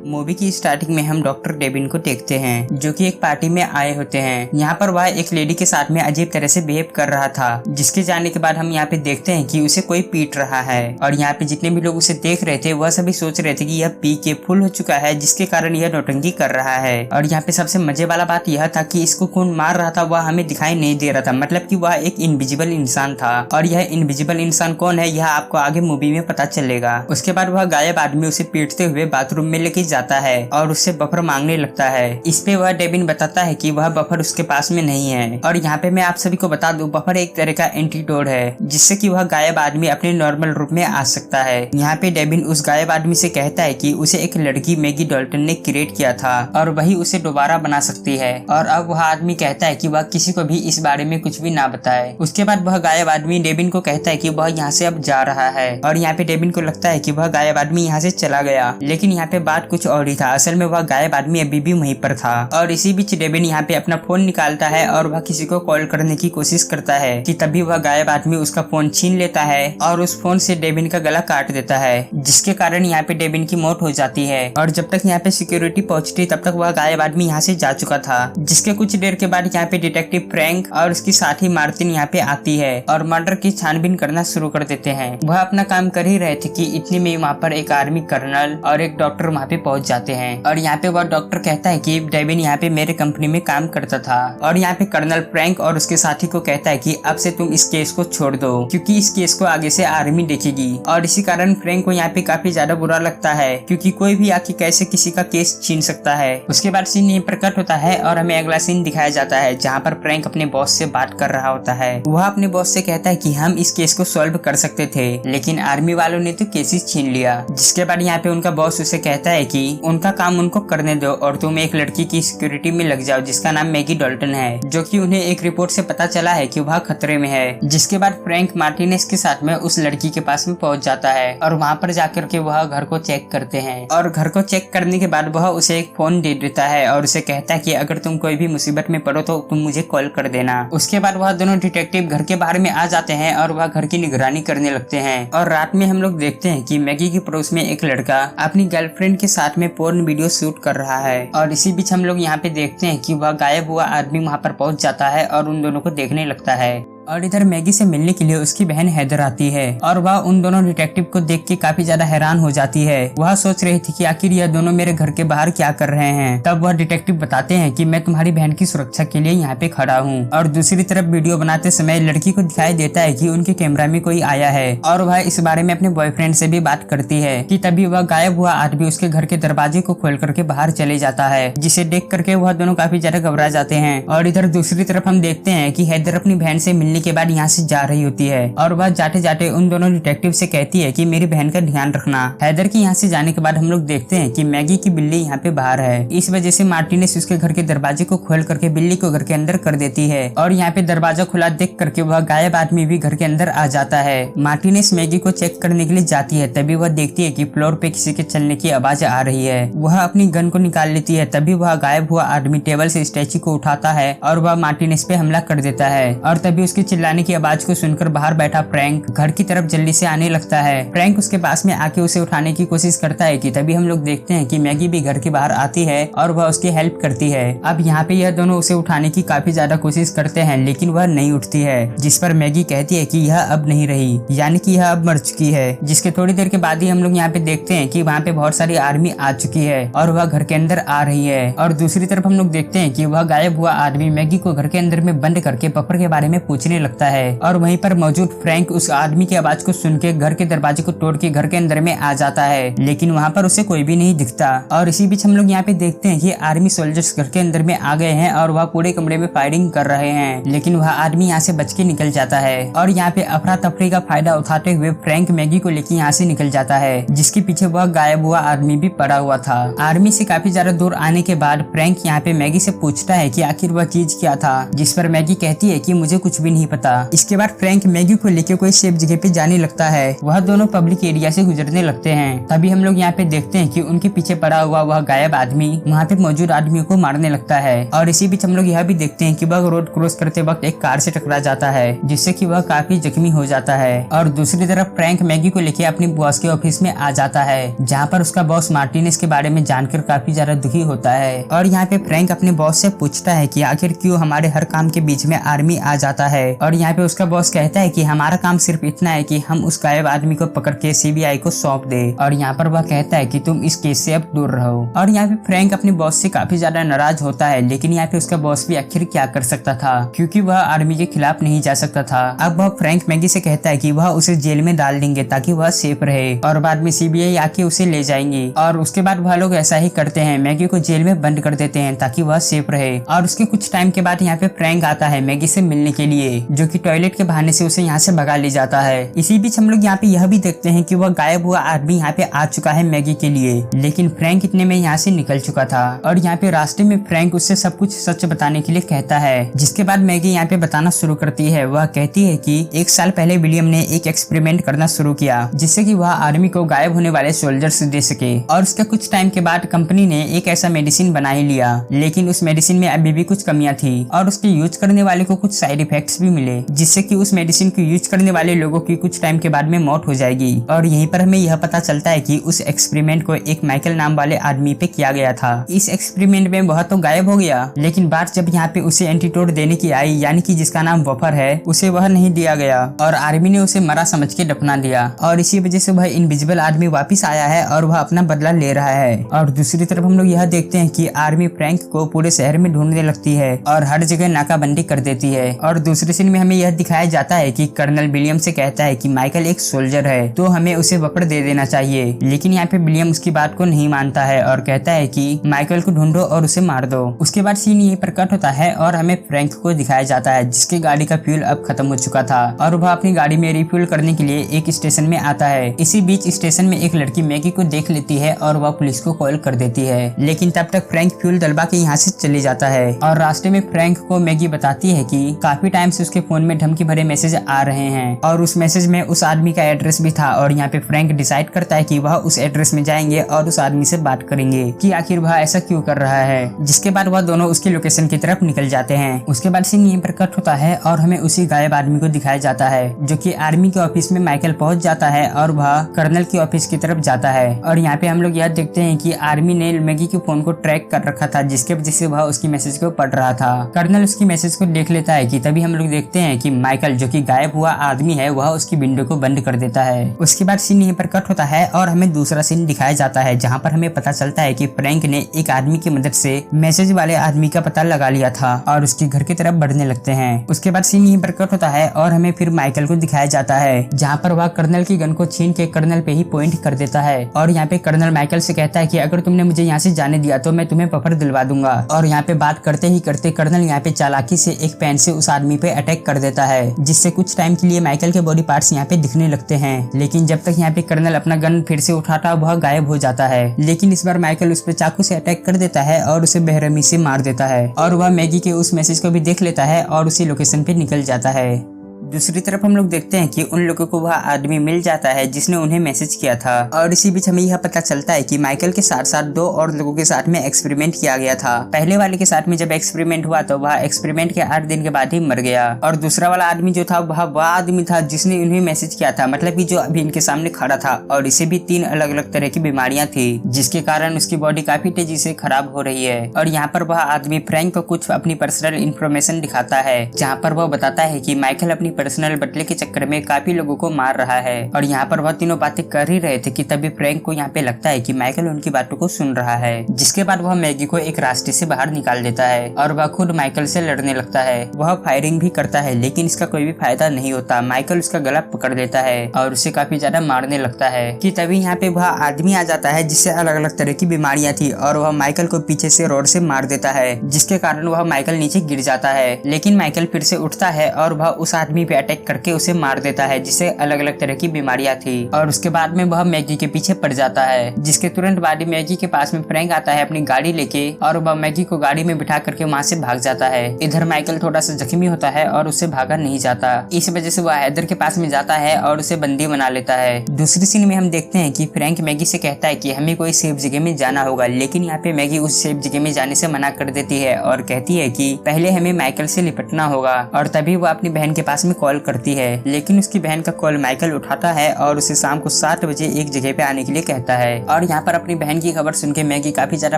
Movie की starting में हम डॉक्टर डेविन को देखते हैं जो कि एक पार्टी में आए होते हैं। यहाँ पर वह एक लेडी के साथ में अजीब तरह से बिहेव कर रहा था, जिसके जाने के बाद हम यहाँ पे देखते हैं कि उसे कोई पीट रहा है। और यहाँ पे जितने भी लोग उसे देख रहे थे वह सभी सोच रहे थे कि यह पी के फुल हो चुका है, जिसके कारण यह नौटंकी कर रहा है। और यहाँ पे सबसे मजे वाला बात यह था कि इसको कौन मार रहा था वह हमें दिखाई नहीं दे रहा था, मतलब कि वह एक इनविजिबल इंसान था। और यह इनविजिबल इंसान कौन है यह आपको आगे मूवी में पता चलेगा। उसके बाद वह गायब आदमी उसे पीटते हुए बाथरूम में लेके जाता है और उससे बफर मांगने लगता है। इस पे वह डेविन बताता है कि वह बफर उसके पास में नहीं है। और यहाँ पे मैं आप सभी को बता दूं, बफर एक तरह का एंटीडोट है जिससे कि वह गायब आदमी अपने नॉर्मल रूप में आ सकता है। यहाँ पे डेविन उस गायब आदमी से कहता है कि उसे एक लड़की मैगी डॉल्टन ने क्रिएट किया था और वही उसे दोबारा बना सकती है। और अब वह आदमी कहता है कि वह किसी को भी इस बारे में कुछ भी ना बताए। उसके बाद वह गायब आदमी डेविन को कहता है कि वह यहाँ से अब जा रहा है। और यहाँ पे डेविन को लगता है कि वह गायब आदमी यहाँ से चला गया, लेकिन यहाँ पे बात कुछ और ही था। असल में वह गायब आदमी अभी भी वहीं पर था। और इसी बीच डेविन यहाँ पे अपना फोन निकालता है और वह किसी को कॉल करने की कोशिश करता है कि तभी वह गायब आदमी उसका फोन छीन लेता है और उस फोन से डेविन का गला काट देता है, जिसके कारण यहाँ पे डेविन की मौत हो जाती है। और जब तक यहाँ पे सिक्योरिटी पहुंचती तब तक वह गायब आदमी यहाँ से जा चुका था। जिसके कुछ देर के बाद यहाँ पे डिटेक्टिव फ्रैंक और उसकी साथी मार्टिन यहाँ पे आती है और मर्डर की छानबीन करना शुरू कर देते हैं। वह अपना काम कर ही रहे थे कि इतने में वहाँ पर एक आर्मी कर्नल और एक डॉक्टर वहाँ पे पहुंच जाते हैं। और यहाँ पे वह डॉक्टर कहता है कि डेविन यहाँ पे मेरे कंपनी में काम करता था। और यहाँ पे कर्नल फ्रैंक और उसके साथी को कहता है कि अब से तुम इस केस को छोड़ दो, क्योंकि इस केस को आगे से आर्मी देखेगी। और इसी कारण फ्रैंक को यहाँ पे काफी ज्यादा बुरा लगता है, क्योंकि कोई भी आके कैसे किसी का केस छीन सकता है। उसके बाद सीन यहीं पर कट होता है और हमें अगला सीन दिखाया जाता है जहाँ पर फ्रैंक अपने बॉस से बात कर रहा होता है। वह अपने बॉस से कहता है कि हम इस केस को सॉल्व कर सकते थे, लेकिन आर्मी वालों ने तो केसेस छीन लिया। जिसके बाद यहाँ पे उनका बॉस उसे कहता है कि उनका काम उनको करने दो और तुम एक लड़की की सिक्योरिटी में लग जाओ जिसका नाम मैगी डॉल्टन है, जो कि उन्हें एक रिपोर्ट से पता चला है कि वह खतरे में है। जिसके बाद फ्रैंक मार्टिनेस के साथ में उस लड़की के पास में पहुंच जाता है और वहाँ पर जाकर के वह घर को चेक करते हैं। और घर को चेक करने के बाद वह उसे एक फोन दे देता है और उसे कहता है कि अगर तुम कोई भी मुसीबत में पड़ो तो तुम मुझे कॉल कर देना। उसके बाद वह दोनों डिटेक्टिव घर के बाहर में आ जाते हैं और वह घर की निगरानी करने लगते हैं। और रात में हम लोग देखते हैं कि मैगी के पड़ोस में एक लड़का अपनी गर्लफ्रेंड के साथ में पोर्न वीडियो शूट कर रहा है। और इसी बीच हम लोग यहाँ पे देखते हैं कि वह गायब हुआ आदमी वहाँ पर पहुंच जाता है और उन दोनों को देखने लगता है। और इधर मैगी से मिलने के लिए उसकी बहन हैदर आती है और वह उन दोनों डिटेक्टिव को देख के काफी ज्यादा हैरान हो जाती है। वह सोच रही थी कि आखिर यह दोनों मेरे घर के बाहर क्या कर रहे हैं। तब वह डिटेक्टिव बताते हैं कि मैं तुम्हारी बहन की सुरक्षा के लिए यहाँ पे खड़ा हूँ। और दूसरी तरफ वीडियो बनाते समय लड़की को दिखाई देता है कि उनके कैमरा में कोई आया है और वह इस बारे में अपने बॉयफ्रेंड से भी बात करती है कि तभी वह गायब हुआ आदमी उसके घर के दरवाजे को खोल करके बाहर चले जाता है, जिसे देख करके वह दोनों काफी ज्यादा घबरा जाते हैं। और इधर दूसरी तरफ हम देखते हैं कि हैदर अपनी बहन से मिलने के बाद यहाँ से जा रही होती है और वह जाते जाते उन दोनों डिटेक्टिव से कहती है कि मेरी बहन का ध्यान रखना। हैदर की यहाँ से जाने के बाद हम लोग देखते हैं कि मैगी की बिल्ली यहाँ पे बाहर है। इस वजह से मार्टिनेस उसके घर के दरवाजे को खोल करके बिल्ली को घर के अंदर कर देती है और यहाँ पे दरवाजा खुला देख करके वह गायब आदमी भी घर के अंदर आ जाता है। मार्टिनेस मैगी को चेक करने के लिए जाती है, तभी वह देखती है कि फ्लोर पे किसी के चलने की आवाज आ रही है। वह अपनी गन को निकाल लेती है, तभी वह गायब हुआ आदमी टेबल से स्टैचू को उठाता है और वह मार्टिनेस पे हमला कर देता है। और तभी उसके चिल्लाने की आवाज को सुनकर बाहर बैठा फ्रैंक घर की तरफ जल्दी से आने लगता है। फ्रैंक उसके पास में आके उसे उठाने की कोशिश करता है कि तभी हम लोग देखते हैं कि मैगी भी घर के बाहर आती है और वह उसकी हेल्प करती है। अब यहाँ पे यह दोनों उसे उठाने की काफी ज्यादा कोशिश करते हैं, लेकिन वह नहीं उठती है। जिस पर मैगी कहती है कि यह अब नहीं रही, यानी कि यह अब मर चुकी है। जिसके थोड़ी देर के बाद ही हम लोग यहाँ पे देखते हैं कि वहाँ पे बहुत सारी आर्मी आ चुकी है और वह घर के अंदर आ रही है। और दूसरी तरफ हम लोग देखते हैं कि वह गायब हुआ आदमी मैगी को घर के अंदर में बंद करके बफर के बारे में पूछने लगता है। और वहीं पर मौजूद फ्रैंक उस आदमी की आवाज को सुन के घर के दरवाजे को तोड़ के घर के अंदर में आ जाता है, लेकिन वहाँ पर उसे कोई भी नहीं दिखता। और इसी बीच हम लोग यहाँ पे देखते हैं कि आर्मी सोल्जर्स घर के अंदर में आ गए हैं और वह पूरे कमरे में फायरिंग कर रहे हैं, लेकिन वह आदमी यहाँ से बच के निकल जाता है। और यहाँ पे अफरा तफरी का फायदा उठाते हुए फ्रैंक मैगी को लेके यहाँ से निकल जाता है, जिसके पीछे वह गायब हुआ आदमी भी पड़ा हुआ था। आर्मी से काफी ज्यादा दूर आने के बाद फ्रैंक यहाँ पे मैगी से पूछता है कि आखिर वह चीज क्या था, जिस पर मैगी कहती है कि मुझे कुछ भी नहीं नहीं पता। इसके बाद फ्रैंक मैगी को लेकर कोई सेफ जगह पे जाने लगता है। वह दोनों पब्लिक एरिया से गुजरने लगते हैं। तभी हम लोग यहाँ पे देखते हैं कि उनके पीछे पड़ा हुआ वह गायब आदमी वहाँ पे मौजूद आदमियों को मारने लगता है। और इसी बीच हम लोग यह भी देखते हैं कि वह रोड क्रॉस करते वक्त एक कार से टकरा जाता है, जिससे कि वह काफी जख्मी हो जाता है। और दूसरी तरफ फ्रैंक मैगी को लेकर अपनी बॉस के ऑफिस में आ जाता है, जहाँ पर उसका बॉस मार्टिनेज के बारे में जानकर काफी ज्यादा दुखी होता है। और यहाँ पे फ्रैंक अपने बॉस से पूछता है कि आखिर क्यों हमारे हर काम के बीच में आर्मी आ जाता है। और यहाँ पे उसका बॉस कहता है कि हमारा काम सिर्फ इतना है कि हम उस गायब आदमी को पकड़ के सीबीआई को सौंप दे। और यहाँ पर वह कहता है कि तुम इस केस से अब दूर रहो। और यहाँ पे फ्रैंक अपने बॉस से काफी ज्यादा नाराज होता है, लेकिन यहाँ पे उसका बॉस भी आखिर क्या कर सकता था, क्योंकि वह आर्मी के खिलाफ नहीं जा सकता था। अब वह फ्रैंक मैगी से कहता है कि वह उसे जेल में डाल देंगे ताकि वह सेफ रहे, और बाद में सीबीआई आके उसे ले जाएंगी। और उसके बाद वह लोग ऐसा ही करते हैं, मैगी को जेल में बंद कर देते हैं ताकि वह सेफ रहे। और उसके कुछ टाइम के बाद यहाँ पे फ्रैंक आता है मैगी से मिलने के लिए, जो कि टॉयलेट के बहाने से उसे यहाँ से भगा ले जाता है। इसी बीच हम लोग यहाँ पे यह भी देखते हैं कि वह गायब हुआ आदमी यहाँ पे आ चुका है मैगी के लिए, लेकिन फ्रैंक इतने में यहाँ से निकल चुका था। और यहाँ पे रास्ते में फ्रैंक उससे सब कुछ सच बताने के लिए कहता है, जिसके बाद मैगी यहाँ पे बताना शुरू करती है। वह कहती है कि 1 साल पहले विलियम ने एक एक्सपेरिमेंट करना शुरू किया, जिससे कि वह आर्मी को गायब होने वाले सोल्जर्स दे सके। और उसके कुछ टाइम के बाद कंपनी ने एक ऐसा मेडिसिन बना ही लिया, लेकिन उस मेडिसिन में अभी भी कुछ कमियां थी और उसके यूज करने वाले को कुछ साइड इफेक्ट्स भी मिले, जिससे कि उस मेडिसिन को यूज करने वाले लोगों की कुछ टाइम के बाद में मौत हो जाएगी। और यहीं पर हमें यह पता चलता है कि उस एक्सपेरिमेंट को एक माइकल नाम वाले आदमी पे किया गया था। इस एक्सपेरिमेंट में वह तो गायब हो गया, लेकिन बात जब यहाँ पे उसे एंटीडोट देने की आई, यानी कि जिसका नाम वफर है, उसे वह नहीं दिया गया और आर्मी ने उसे मरा समझ के दफना दिया। और इसी वजह से वह इनविजिबल आदमी वापिस आया है और वह अपना बदला ले रहा है। और दूसरी तरफ हम लोग यह देखते हैं कि आर्मी फ्रैंक को पूरे शहर में ढूंढने लगती है और हर जगह नाकाबंदी कर देती है। और दूसरे सीन में हमें यह दिखाया जाता है कि कर्नल विलियम से कहता है कि माइकल एक सोल्जर है, तो हमें उसे वफर दे देना चाहिए। लेकिन यहाँ पे विलियम उसकी बात को नहीं मानता है और कहता है कि माइकल को ढूंढो और उसे मार दो। उसके बाद सीन यहीं पर कट होता है और हमें फ्रैंक को दिखाया जाता है, जिसकी गाड़ी का फ्यूल अब खत्म हो चुका था और वह अपनी गाड़ी में रिफ्यूल करने के लिए एक स्टेशन में आता है। इसी बीच स्टेशन में एक लड़की मैगी को देख लेती है और वह पुलिस को कॉल कर देती है, लेकिन तब तक फ्रैंक फ्यूल डलवा के यहाँ से चले जाता है। और रास्ते में फ्रैंक को मैगी बताती है कि काफी टाइम से उसके फोन में धमकी भरे मैसेज आ रहे हैं और उस मैसेज में उस आदमी का एड्रेस भी था। और यहाँ पे फ्रैंक डिसाइड करता है कि वह उस एड्रेस में जाएंगे और उस आदमी से बात करेंगे कि आखिर वह ऐसा क्यों कर रहा है, जिसके बाद वह दोनों उसकी लोकेशन की तरफ निकल जाते हैं। उसके बाद सीन यहीं पर कट होता है और हमें उसी गायब आदमी को दिखाया जाता है, जो कि आर्मी के ऑफिस में माइकल पहुंच जाता है और वह कर्नल के ऑफिस की तरफ जाता है। और यहाँ पे हम लोग यह देखते हैं कि आर्मी ने मैगी के फोन को ट्रैक कर रखा था, जिसके वजह से वह उसकी मैसेज को पढ़ रहा था। कर्नल उसकी मैसेज को देख लेता है कि तभी हम लोग देखते हैं कि माइकल, जो कि गायब हुआ आदमी है, वह उसकी विंडो को बंद कर देता है। उसके बाद सीन यहीं पर कट होता है और हमें दूसरा सीन दिखाया जाता है, जहाँ पर हमें पता चलता है कि फ्रैंक ने एक आदमी की मदद से मैसेज वाले आदमी का पता लगा लिया था और उसके घर की तरफ बढ़ने लगते हैं। उसके बाद सीन यहीं पर कट होता है और हमें फिर माइकल को दिखाया जाता है, जहाँ पर वह कर्नल की गन को छीन के कर्नल पे ही पॉइंट कर देता है। और यहाँ पे कर्नल माइकल से कहता है कि अगर तुमने मुझे यहाँ से जाने दिया तो मैं तुम्हें वफर दिलवा दूंगा। और यहाँ पे बात करते ही करते कर्नल यहाँ पे चालाकी से एक पेन से उस आदमी पे अटैक कर देता है, जिससे कुछ टाइम के लिए माइकल के बॉडी पार्ट्स यहाँ पे दिखने लगते हैं। लेकिन जब तक यहाँ पे कर्नल अपना गन फिर से उठाता वह गायब हो जाता है। लेकिन इस बार माइकल उस पे चाकू से अटैक कर देता है और उसे बेरहमी से मार देता है। और वह मैगी के उस मैसेज को भी देख लेता है और उसी लोकेशन पे निकल जाता है। दूसरी तरफ हम लोग देखते हैं कि उन लोगों को वह आदमी मिल जाता है जिसने उन्हें मैसेज किया था। और इसी बीच हमें यह पता चलता है कि माइकल के साथ साथ 2 और लोगों के साथ में एक्सपेरिमेंट किया गया था। पहले वाले के साथ में जब एक्सपेरिमेंट हुआ तो वह एक्सपेरिमेंट के 8 दिन के बाद ही मर गया। और दूसरा वाला आदमी जो था वह आदमी था जिसने उन्हें मैसेज किया था, मतलब कि जो अभी इनके सामने खड़ा था। और इसे भी 3 अलग अलग तरह की बीमारियां थी, जिसके कारण उसकी बॉडी काफी तेजी से खराब हो रही है। और यहाँ पर वह आदमी फ्रैंक को कुछ अपनी पर्सनल इन्फॉर्मेशन दिखाता है, जहाँ पर वह बताता है कि माइकल अपनी पर्सनल बटले के चक्कर में काफी लोगों को मार रहा है। और यहाँ पर वह तीनों बातें कर ही रहे थे कि तभी फ्रैंक को यहाँ पे लगता है कि माइकल उनकी बातों को सुन रहा है, जिसके बाद वह मैगी को एक रास्ते से बाहर निकाल देता है और वह खुद माइकल से लड़ने लगता है। वह फायरिंग भी करता है, लेकिन इसका कोई भी फायदा नहीं होता। माइकल उसका गला पकड़ लेता है और उसे काफी ज्यादा मारने लगता है कि तभी यहाँ पे वह आदमी आ जाता है जिससे अलग अलग तरह की बीमारियां थी और वह माइकल को पीछे से रोड से मार देता है, जिसके कारण वह माइकल नीचे गिर जाता है। लेकिन माइकल फिर से उठता है और वह उस आदमी मैगी पे अटैक करके उसे मार देता है, जिससे अलग अलग तरह की बीमारियां थी। और उसके बाद में वह मैगी के पीछे पड़ जाता है, जिसके तुरंत बाद ही मैगी के पास में फ्रैंक आता है अपनी गाड़ी लेके, और वह मैगी को गाड़ी में बिठा करके वहाँ से भाग जाता है। इधर माइकल थोड़ा सा जख्मी होता है और उससे भागा नहीं जाता। इस वजह से वह हैदर के पास में जाता है और उसे बंदी बना लेता है। दूसरी सीन में हम देखते हैं कि फ्रैंक मैगी से कहता है कि हमें कोई सेफ जगह में जाना होगा, लेकिन यहाँ पे मैगी उस सेफ जगह में जाने से मना कर देती है और कहती है कि पहले हमें माइकल से निपटना होगा। और तभी वो अपनी बहन के पास में कॉल करती है, लेकिन उसकी बहन का कॉल माइकल उठाता है और उसे शाम को 7 बजे एक जगह पे आने के लिए कहता है। और यहाँ पर अपनी बहन की खबर सुन के मैगी काफी ज्यादा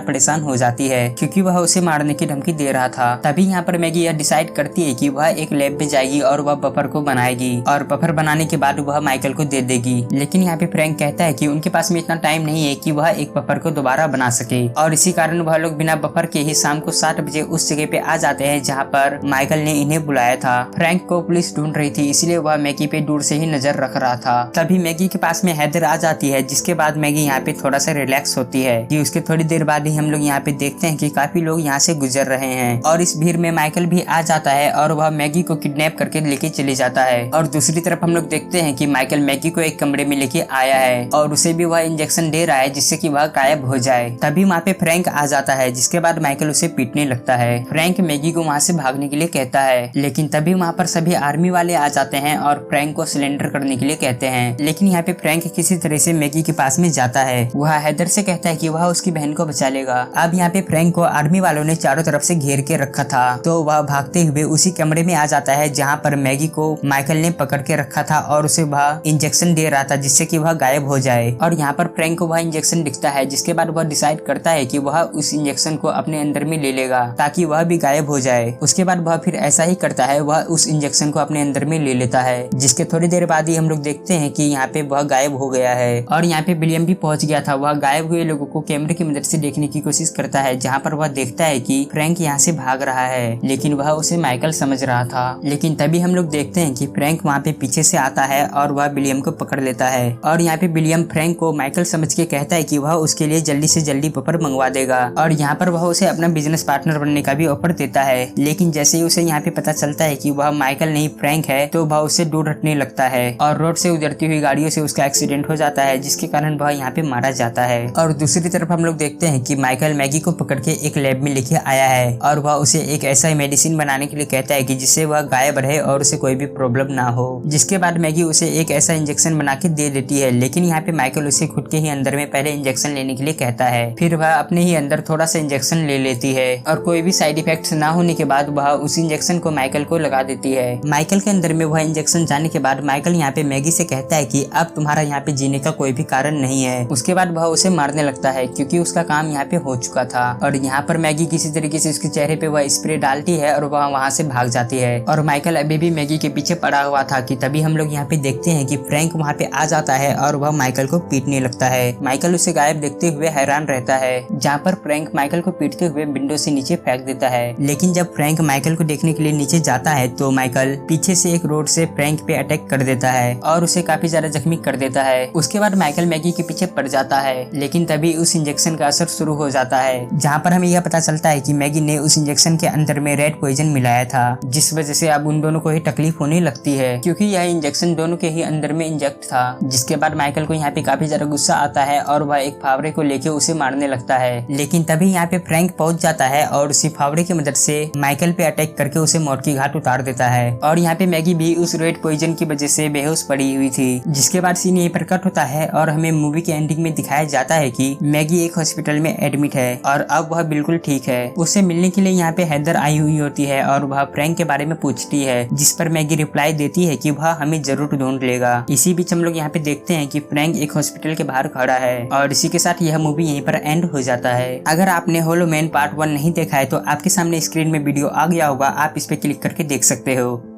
परेशान हो जाती है, क्योंकि वह उसे मारने की धमकी दे रहा था। तभी यहाँ पर मैगी यह डिसाइड करती है कि वह एक लैब में जाएगी और वह बफर को बनाएगी, और बफर बनाने के बाद वह माइकल को दे देगी। लेकिन यहाँ पे फ्रैंक कहता है कि उनके पास में इतना टाइम नहीं है कि वह एक बफर को दोबारा बना सके, और इसी कारण वह लोग बिना बफर के ही शाम को 7 बजे उस जगह पे आ जाते हैं जहाँ पर माइकल ने इन्हें बुलाया था। फ्रैंक को पुलिस ढूंढ रही थी, इसलिए वह मैगी पे दूर से ही नजर रख रहा था। तभी मैगी के पास में हैदर आ जाती है, जिसके बाद मैगी यहाँ पे थोड़ा सा रिलैक्स होती है। कि उसके थोड़ी देर बाद ही हम लोग यहाँ पे देखते हैं कि काफी लोग यहाँ से गुजर रहे हैं, और इस भीड़ में माइकल भी आ जाता है और वह मैगी को किडनैप करके लेके चले जाता है। और दूसरी तरफ हम लोग देखते हैं कि माइकल मैगी को एक कमरे में लेके आया है और उसे भी वह इंजेक्शन दे रहा है जिससे कि वह गायब हो जाए। तभी वहाँ पे फ्रैंक आ जाता है, जिसके बाद माइकल उसे पीटने लगता है। फ्रैंक मैगी को वहाँ से भागने के लिए कहता है, लेकिन तभी वहाँ पर सभी आर्मी वाले आ जाते हैं और फ्रैंक को सिलेंडर करने के लिए कहते हैं। लेकिन यहाँ पे फ्रैंक किसी तरह से मैगी के पास में जाता है। वह हैदर से कहता है कि वह उसकी बहन को बचा लेगा। अब यहाँ पे फ्रैंक को आर्मी वालों ने चारों तरफ से घेर के रखा था, तो वह भागते हुए उसी कमरे में आ जाता है जहाँ पर मैगी को माइकल ने पकड़ के रखा था और उसे वह इंजेक्शन दे रहा था जिससे कि वह गायब हो जाए। और यहाँ पर फ्रैंक को वह इंजेक्शन दिखता है, जिसके बाद वह डिसाइड करता है कि वह उस इंजेक्शन को अपने अंदर में ले लेगा ताकि वह भी गायब हो जाए। उसके बाद वह फिर ऐसा ही करता है, वह उस इंजेक्शन को अपने अंदर में ले लेता है, जिसके थोड़ी देर बाद ही हम लोग देखते हैं कि यहाँ पे वह गायब हो गया है। और यहाँ पे विलियम भी पहुंच गया था। वह गायब हुए लोगों को कैमरे की मदद से देखने की कोशिश करता है, जहाँ पर वह देखता है कि फ्रैंक यहाँ से भाग रहा है, लेकिन वह उसे माइकल समझ रहा था। लेकिन तभी हम लोग देखते हैं कि फ्रैंक वहाँ पे पीछे से आता है और वह विलियम को पकड़ लेता है। और यहाँ पे विलियम फ्रैंक को माइकल समझ के कहता है कि वह उसके लिए जल्दी से जल्दी पेपर मंगवा देगा, और यहाँ पर वह उसे अपना बिजनेस पार्टनर बनने का भी ऑफर देता है। लेकिन जैसे ही उसे यहाँ पे पता चलता है कि वह माइकल नहीं फ्रैंक है, तो वह उससे दूर हटने लगता है और रोड से उतरती हुई गाड़ियों से उसका एक्सीडेंट हो जाता है, जिसके कारण वह यहाँ पे मारा जाता है। और दूसरी तरफ हम लोग देखते हैं कि माइकल मैगी को पकड़ के एक लैब में लेके आया है और वह उसे एक ऐसा मेडिसिन बनाने के लिए कहता है कि जिससे वह गायब रहे और उसे कोई भी प्रॉब्लम ना हो। जिसके बाद मैगी उसे एक ऐसा इंजेक्शन बना के दे देती है, लेकिन यहाँ पे माइकल उसे खुद के ही अंदर में पहले इंजेक्शन लेने के लिए कहता है। फिर वह अपने ही अंदर थोड़ा सा इंजेक्शन ले लेती है और कोई भी साइड इफेक्ट्स ना होने के बाद वह उस इंजेक्शन को माइकल को लगा देती है। माइकल के अंदर में वह इंजेक्शन जाने के बाद माइकल यहाँ पे मैगी से कहता है कि अब तुम्हारा यहाँ पे जीने का कोई भी कारण नहीं है। उसके बाद वह उसे मारने लगता है क्योंकि उसका काम यहाँ पे हो चुका था। और यहाँ पर मैगी किसी तरीके से उसके चेहरे पे वह स्प्रे डालती है और वह वहाँ से भाग जाती है। और माइकल अभी भी मैगी के पीछे पड़ा हुआ था कि तभी हम लोग यहाँ पे देखते हैं कि फ्रैंक वहाँ पे आ जाता है और वह माइकल को पीटने लगता है। माइकल उसे गायब देखते हुए हैरान रहता है, जहाँ पर फ्रैंक माइकल को पीटते हुए विंडो से नीचे फेंक देता है। लेकिन जब फ्रैंक माइकल को देखने के लिए नीचे जाता है तो माइकल पीछे से एक रोड से फ्रैंक पे अटैक कर देता है और उसे काफी ज्यादा जख्मी कर देता है। उसके बाद माइकल मैगी के पीछे पड़ जाता है, लेकिन तभी उस इंजेक्शन का असर शुरू हो जाता है, जहाँ पर हमें यह पता चलता है कि मैगी ने उस इंजेक्शन के अंदर में रेड पॉइजन मिलाया था, जिस वजह से अब उन दोनों को ही तकलीफ होने लगती है क्योंकि यह इंजेक्शन दोनों के ही अंदर में इंजेक्ट था। जिसके बाद माइकल को यहाँ पे काफी ज्यादा गुस्सा आता है और वह एक फावड़े को लेके उसे मारने लगता है। लेकिन तभी यहाँ पे फ्रैंक पहुंच जाता है और उसी फावड़े की मदद से माइकल पे अटैक करके उसे मौत की घाट उतार देता है। और यहाँ पे मैगी भी उस रेड पॉइजन की वजह से बेहोश पड़ी हुई थी। जिसके बाद सीन यहीं पर कट होता है और हमें मूवी के एंडिंग में दिखाया जाता है कि मैगी एक हॉस्पिटल में एडमिट है और अब वह बिल्कुल ठीक है। उससे मिलने के लिए यहाँ पे हैदर आई हुई होती है और वह फ्रैंक के बारे में पूछती है, जिस पर मैगी रिप्लाई देती है कि वह हमें जरूर ढूंढ लेगा। इसी बीच हम लोग यहाँ पे देखते हैं कि फ्रैंक एक हॉस्पिटल के बाहर खड़ा है और इसी के साथ यह मूवी यहीं पर एंड हो जाता है। अगर आपने होलो मैन पार्ट 1 नहीं देखा है तो आपके सामने स्क्रीन में वीडियो आ गया होगा, आप इस पे क्लिक करके देख सकते हो।